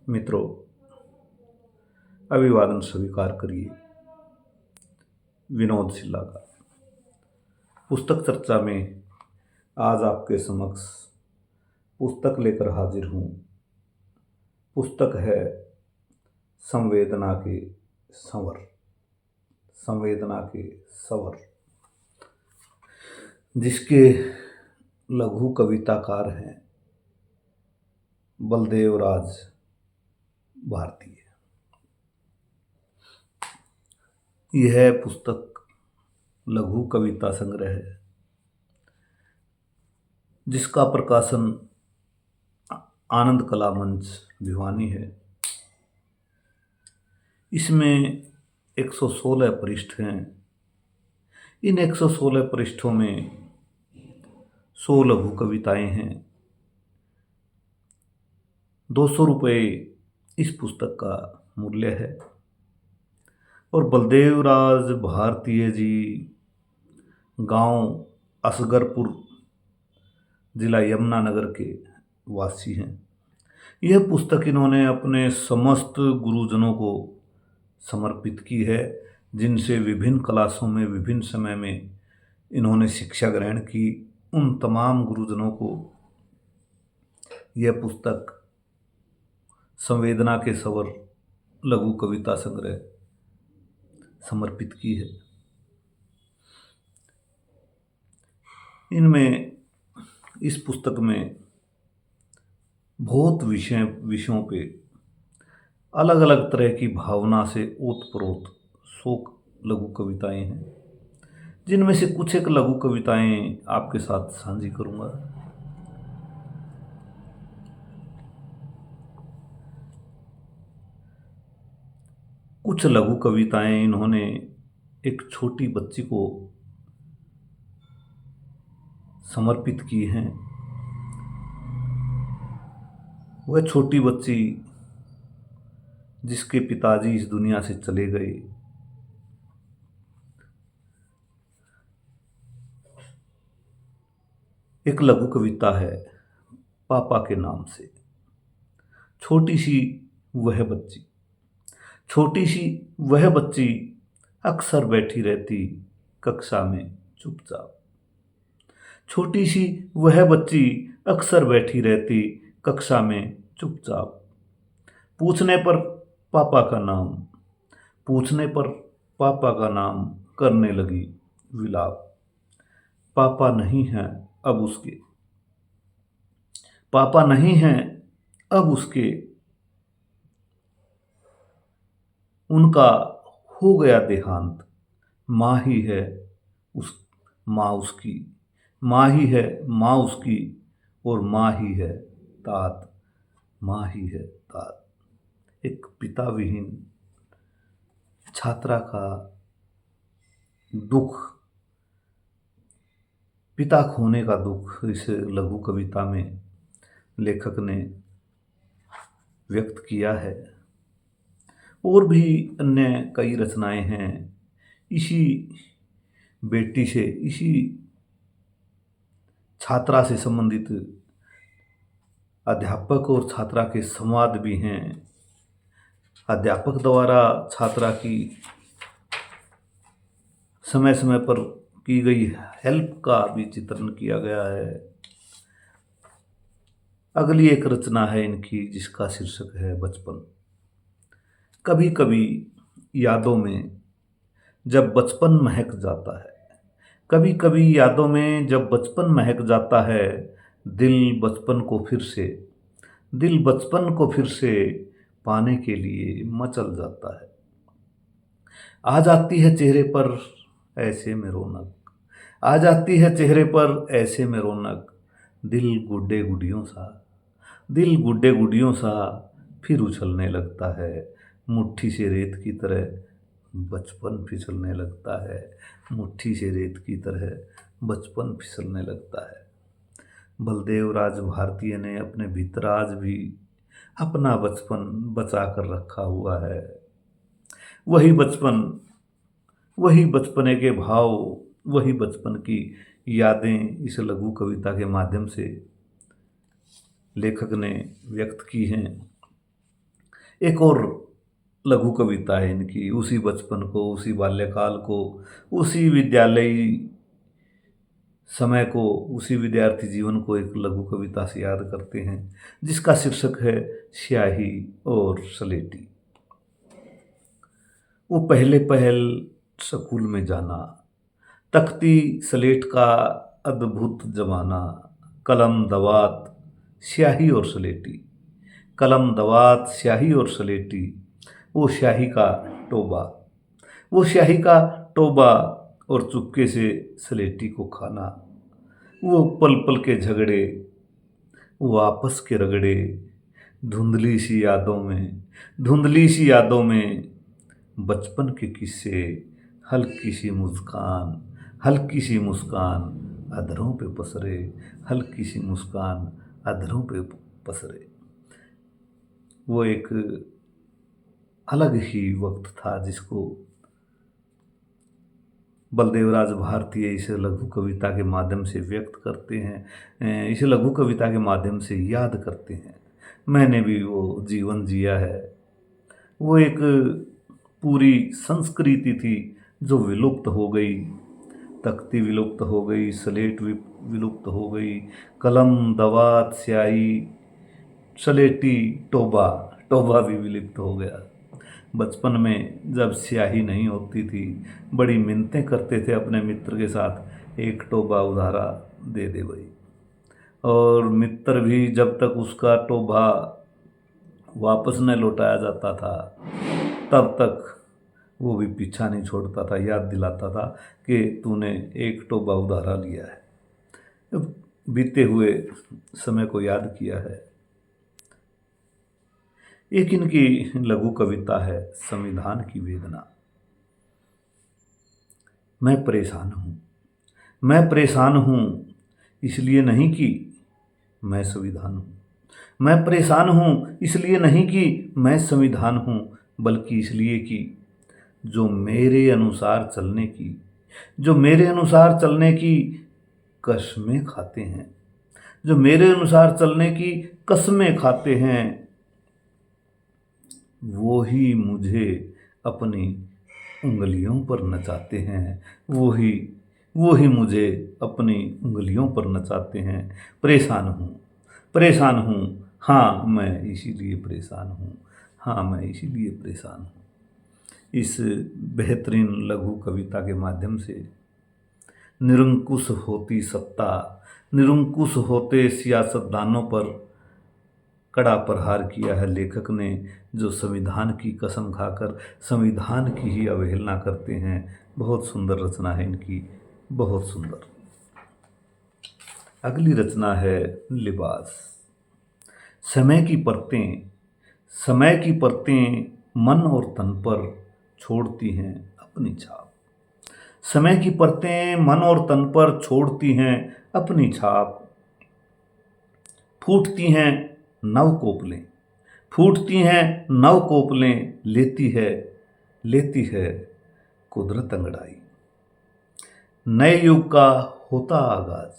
मित्रों, अभिवादन स्वीकार करिए विनोद सिल्ला का। पुस्तक चर्चा में आज आपके समक्ष पुस्तक लेकर हाजिर हूँ। पुस्तक है संवेदना के संवर। संवेदना के संवर, जिसके लघु कविताकार हैं बलदेव राज भारती। यह पुस्तक लघु कविता संग्रह है जिसका प्रकाशन आनंद कला मंच भिवानी है। इसमें 116 पृष्ठ हैं। इन 116 पृष्ठों में 100 लघु कविताएं हैं। 200 रुपये इस पुस्तक का मूल्य है। और बलदेव राज भारतीय जी गांव असगरपुर, जिला यमुनानगर के वासी हैं। यह पुस्तक इन्होंने अपने समस्त गुरुजनों को समर्पित की है, जिनसे विभिन्न क्लासों में विभिन्न समय में इन्होंने शिक्षा ग्रहण की। उन तमाम गुरुजनों को यह पुस्तक संवेदना के संवर लघु कविता संग्रह समर्पित की है। इनमें इस पुस्तक में बहुत विषयों पे अलग अलग तरह की भावना से ओतप्रोत 100 लघु कविताएं हैं, जिनमें से कुछ एक लघु कविताएं आपके साथ साझी करूंगा। कुछ लघु कविताएं इन्होंने एक छोटी बच्ची को समर्पित की हैं। वह छोटी बच्ची जिसके पिताजी इस दुनिया से चले गए, एक लघु कविता है पापा के नाम से। छोटी सी वह बच्ची, छोटी सी वह बच्ची अक्सर बैठी रहती कक्षा में चुपचाप। छोटी सी वह बच्ची अक्सर बैठी रहती कक्षा में चुपचाप। पूछने पर पापा का नाम, पूछने पर पापा का नाम करने लगी विलाप। पापा नहीं है अब उसके, पापा नहीं है अब उसके, उनका हो गया देहांत। माँ ही है उस माँ उसकी, माँ ही है माँ उसकी, और माँ ही है तात, माँ ही है तात। एक पिता विहीन छात्रा का दुख, पिता खोने का दुख इस लघु कविता में लेखक ने व्यक्त किया है। और भी अन्य कई रचनाएं हैं इसी बेटी से, इसी छात्रा से संबंधित। अध्यापक और छात्रा के संवाद भी हैं। अध्यापक द्वारा छात्रा की समय समय पर की गई हेल्प का भी चित्रण किया गया है। अगली एक रचना है इनकी जिसका शीर्षक है बचपन। कभी कभी यादों में जब बचपन महक जाता है, कभी कभी यादों में जब बचपन महक जाता है, दिल बचपन को फिर से, दिल बचपन को फिर से पाने के लिए मचल जाता है। आ जाती है चेहरे पर ऐसे में रौनक, आ जाती है चेहरे पर ऐसे में रौनक। दिल गुड्डे गुडियों सा, दिल गुड्डे गुडियों सा फिर उछलने लगता है। मुट्ठी से रेत की तरह बचपन फिसलने लगता है, मुट्ठी से रेत की तरह बचपन फिसलने लगता है। बलदेव राज भारतीय ने अपने भीतर आज भी अपना बचपन बचा कर रखा हुआ है। वही बचपन, वही बचपने के भाव, वही बचपन की यादें इस लघु कविता के माध्यम से लेखक ने व्यक्त की हैं। एक और लघु कविता है इनकी, उसी बचपन को, उसी बाल्यकाल को, उसी विद्यालयी समय को, उसी विद्यार्थी जीवन को एक लघु कविता से याद करते हैं, जिसका शीर्षक है स्याही और सलेटी। वो पहले पहल स्कूल में जाना, तख्ती स्लेट का अद्भुत जमाना, कलम दवात स्याही और सलेटी, कलम दवात स्याही और सलेटी, वो स्याही का टोबा, वो स्याही का टोबा, और चुपके से सलेटी को खाना, वो पल पल के झगड़े, वो आपस के रगड़े, धुंधली सी यादों में, धुंधली सी यादों में, बचपन के किस्से, हल्की सी मुस्कान, हल्की सी मुस्कान अधरों पे पसरे, हल्की सी मुस्कान अधरों पे पसरे। वो एक अलग ही वक्त था जिसको बलदेवराज भारती इस लघु कविता के माध्यम से व्यक्त करते हैं, इस लघु कविता के माध्यम से याद करते हैं। मैंने भी वो जीवन जिया है। वो एक पूरी संस्कृति थी जो विलुप्त हो गई, तख्ती विलुप्त हो गई, स्लेट विलुप्त हो गई, कलम दवात स्याही सलेटी टोबा, टोबा भी विलुप्त हो गया। बचपन में जब स्याही नहीं होती थी, बड़ी मिन्नतें करते थे अपने मित्र के साथ, एक टोबा उधारा दे दे भाई। और मित्र भी जब तक उसका टोबा वापस न लौटाया जाता था, तब तक वो भी पीछा नहीं छोड़ता था, याद दिलाता था कि तूने एक टोबा उधारा लिया है। अब बीते हुए समय को याद किया है। एक इनकी लघु कविता है संविधान की वेदना। मैं परेशान हूँ, मैं परेशान हूँ, इसलिए नहीं कि मैं संविधान हूँ। मैं परेशान हूँ इसलिए नहीं कि मैं संविधान हूँ, बल्कि इसलिए कि जो मेरे अनुसार चलने की, जो मेरे अनुसार चलने की कसमें खाते हैं, जो मेरे अनुसार चलने की कसमें खाते हैं, वो ही मुझे अपनी उंगलियों पर नचाते हैं, वो ही मुझे अपनी उंगलियों पर नचाते हैं। परेशान हूँ, परेशान हूँ, हाँ मैं इसीलिए परेशान हूँ, हाँ मैं इसीलिए परेशान हूँ। इस बेहतरीन लघु कविता के माध्यम से निरंकुश होती सत्ता, निरंकुश होते सियासतदानों पर कड़ा प्रहार किया है लेखक ने, जो संविधान की कसम खाकर संविधान की ही अवहेलना करते हैं। बहुत सुंदर रचना है इनकी, बहुत सुंदर। अगली रचना है लिबास। समय की परतें, समय की परतें मन और तन पर छोड़ती हैं अपनी छाप, समय की परतें मन और तन पर छोड़ती हैं अपनी छाप। फूटती हैं नव कोपलें, फूटती हैं नव कोपलें, लेती है कुदरत अंगड़ाई। नए युग का होता आगाज,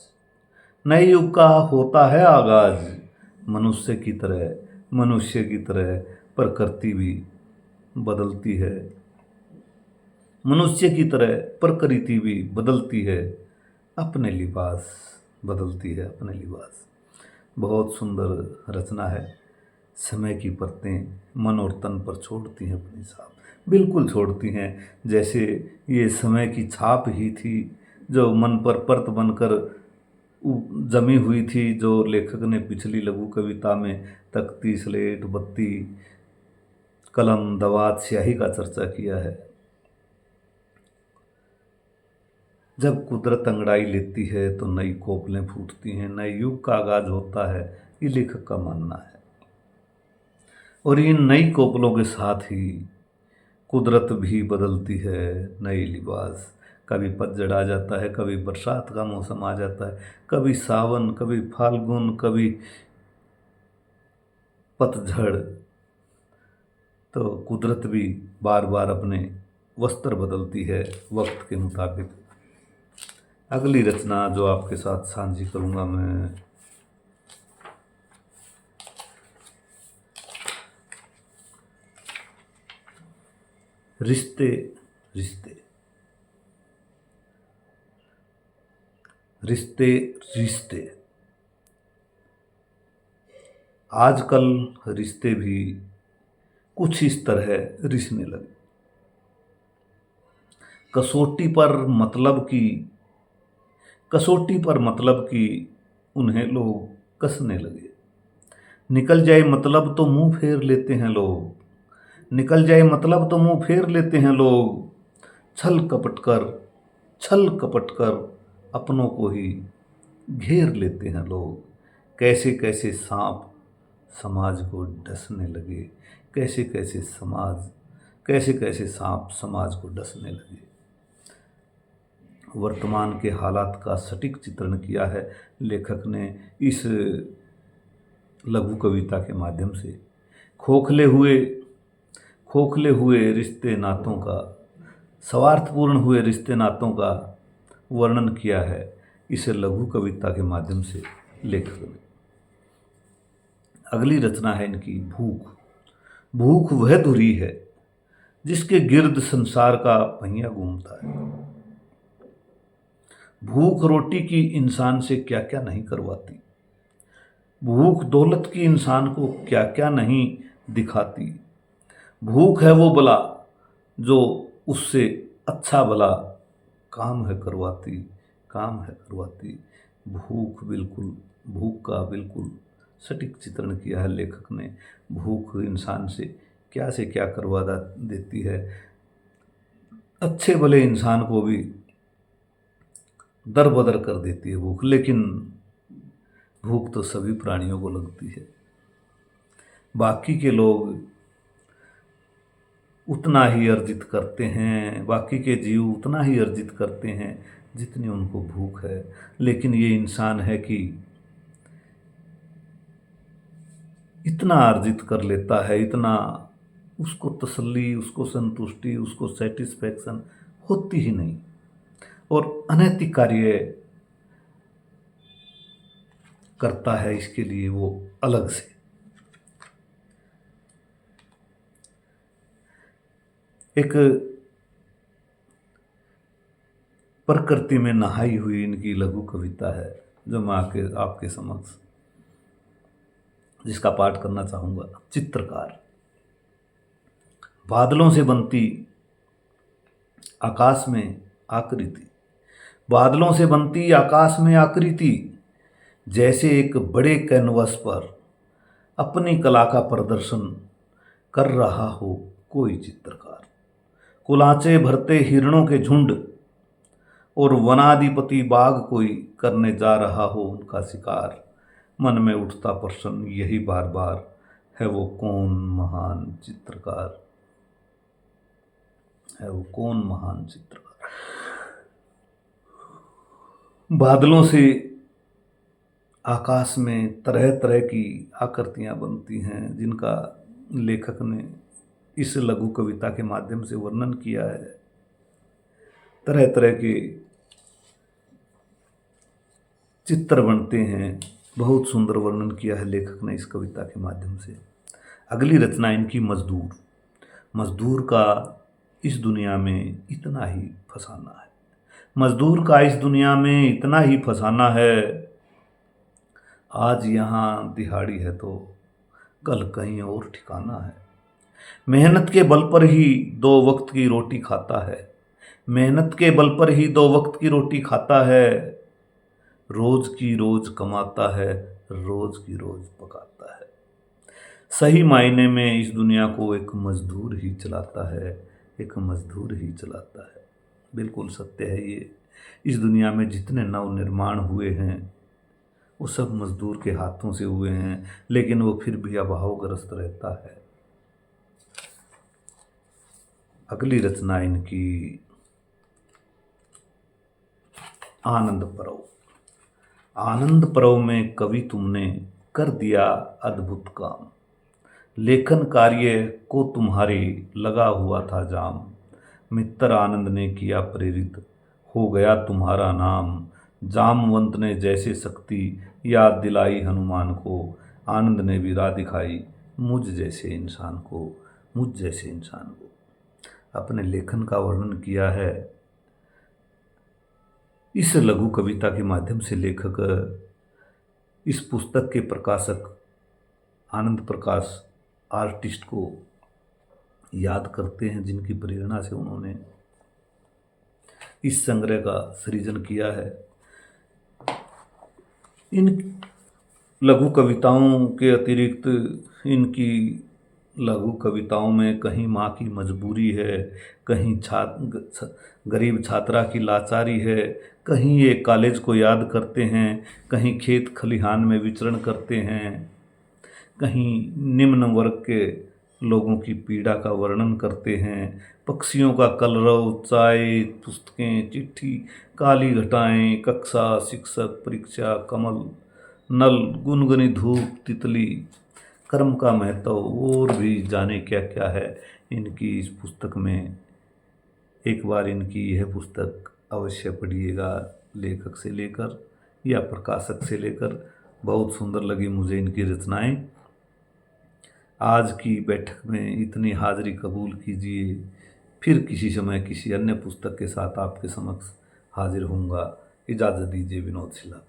नए युग का होता है आगाज, मनुष्य की तरह, मनुष्य की तरह प्रकृति भी बदलती है, मनुष्य की तरह प्रकृति भी बदलती है, अपने लिबास बदलती है, अपने लिबास। बहुत सुंदर रचना है। समय की परतें मन और तन पर छोड़ती हैं अपनी छाप, बिल्कुल छोड़ती हैं, जैसे ये समय की छाप ही थी जो मन पर परत बनकर जमी हुई थी, जो लेखक ने पिछली लघु कविता में तख्ती स्लेट बत्ती कलम दवात स्याही का चर्चा किया है। जब कुदरत अंगड़ाई लेती है तो नई कोपलें फूटती हैं, नए युग का आगाज होता है, ये लेखक का मानना है। और इन नई कोपलों के साथ ही कुदरत भी बदलती है, नई लिबास। कभी पतझड़ आ जाता है, कभी बरसात का मौसम आ जाता है, कभी सावन, कभी फाल्गुन, कभी पतझड़। तो कुदरत भी बार बार अपने वस्त्र बदलती है वक्त के मुताबिक। अगली रचना जो आपके साथ साझी करूँगा मैं, रिश्ते रिश्ते रिश्ते रिश्ते आजकल रिश्ते भी कुछ इस तरह रिसने लगे। कसौटी पर मतलब की कसौटी पर मतलब की उन्हें लोग कसने लगे। निकल जाए मतलब तो मुंह फेर लेते हैं लोग। निकल जाए मतलब तो मुंह फेर लेते हैं लोग। छल कपट कर छल कपट कर अपनों को ही घेर लेते हैं लोग। कैसे कैसे सांप समाज को डसने लगे। कैसे कैसे कैसे कैसे सांप समाज को डसने लगे। वर्तमान के हालात का सटीक चित्रण किया है लेखक ने इस लघु कविता के माध्यम से। खोखले हुए खोखले हुए रिश्ते नातों का स्वार्थपूर्ण हुए रिश्ते नातों का वर्णन किया है इस लघु कविता के माध्यम से लेखक ने। अगली रचना है इनकी भूख। भूख वह धुरी है जिसके गिर्द संसार का पहिया घूमता है। भूख रोटी की इंसान से क्या क्या नहीं करवाती। भूख दौलत की इंसान को क्या क्या नहीं दिखाती। भूख है वो बला जो उससे अच्छा भला काम है करवाती। भूख का बिल्कुल सटीक चित्रण किया है लेखक ने। भूख इंसान से क्या करवा देती है। अच्छे भले इंसान को भी दरबदर कर देती है भूख। लेकिन भूख तो सभी प्राणियों को लगती है। बाकी के लोग उतना ही अर्जित करते हैं। बाकी के जीव उतना ही अर्जित करते हैं जितनी उनको भूख है। लेकिन ये इंसान है कि इतना अर्जित कर लेता है, इतना उसको तसल्ली, उसको संतुष्टि, उसको सेटिस्फैक्शन होती ही नहीं और अनैतिक कार्य करता है इसके लिए वो अलग से। एक प्रकृति में नहाई हुई इनकी लघु कविता है जो मैं आपके समक्ष जिसका पाठ करना चाहूंगा। चित्रकार। बादलों से बनती आकाश में आकृति। बादलों से बनती आकाश में आकृति जैसे एक बड़े कैनवस पर अपनी कला का प्रदर्शन कर रहा हो कोई चित्रकार। कुलाचे भरते हिरणों के झुंड और वनाधिपति बाघ कोई करने जा रहा हो उनका शिकार। मन में उठता प्रश्न यही बार बार है वो कौन महान चित्रकार। बादलों से आकाश में तरह तरह की आकृतियां बनती हैं जिनका लेखक ने इस लघु कविता के माध्यम से वर्णन किया है। तरह तरह के चित्र बनते हैं। बहुत सुंदर वर्णन किया है लेखक ने इस कविता के माध्यम से। अगली रचना इनकी मजदूर। मजदूर का इस दुनिया में इतना ही फसाना है। मजदूर का इस दुनिया में इतना ही फसाना है। आज यहाँ दिहाड़ी है तो कल कहीं और ठिकाना है। मेहनत के बल पर ही 2 वक्त की रोटी खाता है। मेहनत के बल पर ही 2 वक्त की रोटी खाता है। रोज की रोज कमाता है, रोज की रोज पकाता है। सही मायने में इस दुनिया को एक मजदूर ही चलाता है, एक मजदूर ही चलाता है। बिल्कुल सत्य है ये। इस दुनिया में जितने नव निर्माण हुए हैं वो सब मजदूर के हाथों से हुए हैं, लेकिन वो फिर भी अभावग्रस्त रहता है। अगली रचना इनकी आनंद पर्व। आनंद पर्व में कवि तुमने कर दिया अद्भुत काम। लेखन कार्य को तुम्हारे लगा हुआ था जाम। मित्र आनंद ने किया प्रेरित, हो गया तुम्हारा नाम। जामवंत ने जैसे शक्ति याद दिलाई हनुमान को। आनंद ने भी राह दिखाई मुझ जैसे इंसान को। अपने लेखन का वर्णन किया है। इस लघु कविता के माध्यम से लेखक इस पुस्तक के प्रकाशक आनंद प्रकाश आर्टिस्ट को याद करते हैं, जिनकी प्रेरणा से उन्होंने इस संग्रह का सृजन किया है। इन लघु कविताओं के अतिरिक्त इनकी लघु कविताओं में कहीं माँ की मजबूरी है, कहीं गरीब छात्रा की लाचारी है, कहीं ये कॉलेज को याद करते हैं, कहीं खेत खलिहान में विचरण करते हैं, कहीं निम्न वर्ग के लोगों की पीड़ा का वर्णन करते हैं। पक्षियों का कलरव, चाय, पुस्तकें, चिट्ठी, काली घटाएं, कक्षा, शिक्षक, परीक्षा, कमल, नल, गुनगुनी धूप, तितली, कर्म का महत्व और भी जाने क्या क्या है इनकी इस पुस्तक में। एक बार इनकी यह पुस्तक अवश्य पढ़िएगा, लेखक से लेकर या प्रकाशक से लेकर। बहुत सुंदर लगी मुझे इनकी रचनाएं। आज की बैठक में इतनी हाजिरी कबूल कीजिए, फिर किसी समय किसी अन्य पुस्तक के साथ आपके समक्ष हाजिर होऊंगा। इजाज़त दीजिए, विनोद सिला।